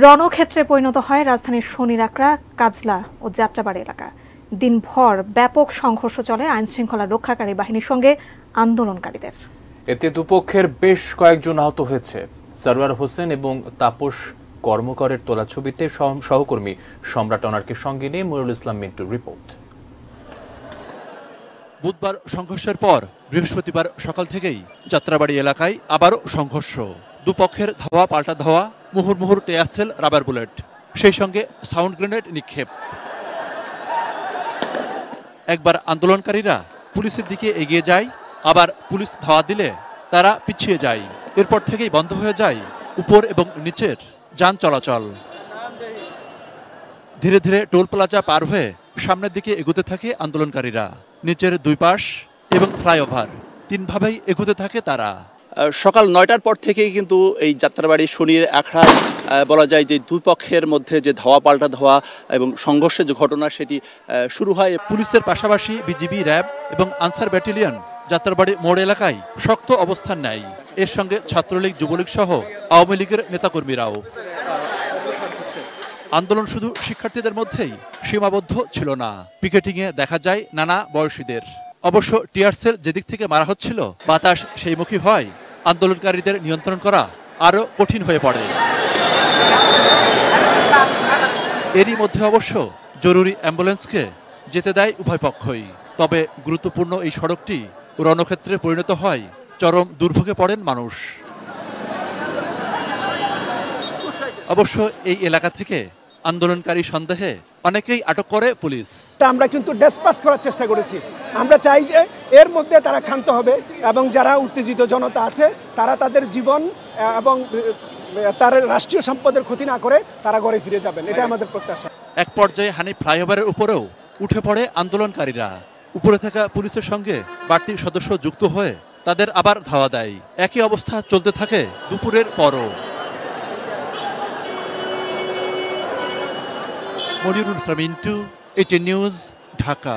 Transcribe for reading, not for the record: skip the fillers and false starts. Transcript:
রণক্ষেত্রে পরিণত হয় রাজধানীর শনিরাকড়া, কাজলা ও যাত্রাবাড়ী এলাকা। দিনভর ব্যাপক সংঘর্ষ চলে আইনশৃঙ্খলা রক্ষাকারী বাহিনীর সঙ্গে আন্দোলনকারীদের। এতে দুপক্ষের বেশ কয়েকজন আহত হয়েছে। সরওয়ার হোসেন এবং তাপস কর্মকরের তোলা ছবিতে সহকর্মী সম্রাট অনারকে সঙ্গে নিয়ে মনিরুল ইসলাম মিন্টুর রিপোর্ট। বুধবার সংঘর্ষের পর বৃহস্পতিবার সকাল থেকেই যাত্রাবাড়ী এলাকায় আবারও সংঘর্ষ। দুপক্ষের ধাওয়া পাল্টা ধাওয়া, মুহুর্মুহুর টিয়ারশেল, রাবার বুলেট, সেই সঙ্গে সাউন্ড গ্রেনেড নিক্ষেপ। একবার আন্দোলনকারীরা পুলিশের দিকে এগিয়ে যায়, আবার পুলিশ ধাওয়া দিলে তারা পিছিয়ে যায়। এরপর থেকেই বন্ধ হয়ে যায় উপর এবং নিচের যান চলাচল। ধীরে ধীরে টোল প্লাজা পার হয়ে সামনের দিকে এগোতে থাকে আন্দোলনকারীরা। নিচের দুই পাশ এবং ফ্লাইওভার তিনভাবেই এগোতে থাকে তারা। সকাল ৯টার পর থেকেই কিন্তু এই যাত্রাবাড়ি শনির আখড়ায় বলা যায় যে দুই পক্ষের মধ্যে যে ধাওয়া পাল্টা ধাওয়া এবং সংঘর্ষের যে ঘটনা সেটি শুরু হয়। পুলিশের পাশাপাশি বিজিবি, র্যাব এবং আনসার ব্যাটালিয়ন যাত্রাবাড়ি মোড় এলাকায় শক্ত অবস্থান নেয়। এর সঙ্গে ছাত্রলীগ, যুবলীগ সহ আওয়ামী লীগের নেতাকর্মীরাও। আন্দোলন শুধু শিক্ষার্থীদের মধ্যেই সীমাবদ্ধ ছিল না, পিকেটিংয়ে দেখা যায় নানা বয়সীদের। অবশ্য টিয়ারশেল যেদিক থেকে মারা হচ্ছিল, বাতাস সেইমুখী হয় আন্দোলনকারীদের নিয়ন্ত্রণ করা আরও কঠিন হয়ে পড়ে। এরই মধ্যে অবশ্য জরুরি অ্যাম্বুলেন্সকে যেতে দেয় উভয় পক্ষই। তবে গুরুত্বপূর্ণ এই সড়কটি রণক্ষেত্রে পরিণত হয়, চরম দুর্ভোগে পড়েন মানুষ। অবশ্য এই এলাকা থেকে আন্দোলনকারী সন্দেহে অনেকেই আটক করে পুলিশ। আমরা কিন্তু ডিসপাস করার চেষ্টা করেছি। আমরা চাই যে এর মধ্যে তারা ক্ষান্ত হবে এবং যারা উত্তেজিত জনতা আছে তারা তাদের জীবন এবং তার রাষ্ট্রীয় সম্পদের ক্ষতি না করে তারা ঘরে ফিরে যাবেন, এটা আমাদের প্রত্যাশা। এক পর্যায়ে হানি ফ্লাইওভারের উপরেও উঠে পড়ে আন্দোলনকারীরা। উপরে থাকা পুলিশের সঙ্গে বাড়তি সদস্য যুক্ত হয়ে তাদের আবার ধাওয়া দেয়। একই অবস্থা চলতে থাকে দুপুরের পরও। Monirul Islam Mintu, ATN news, Dhaka.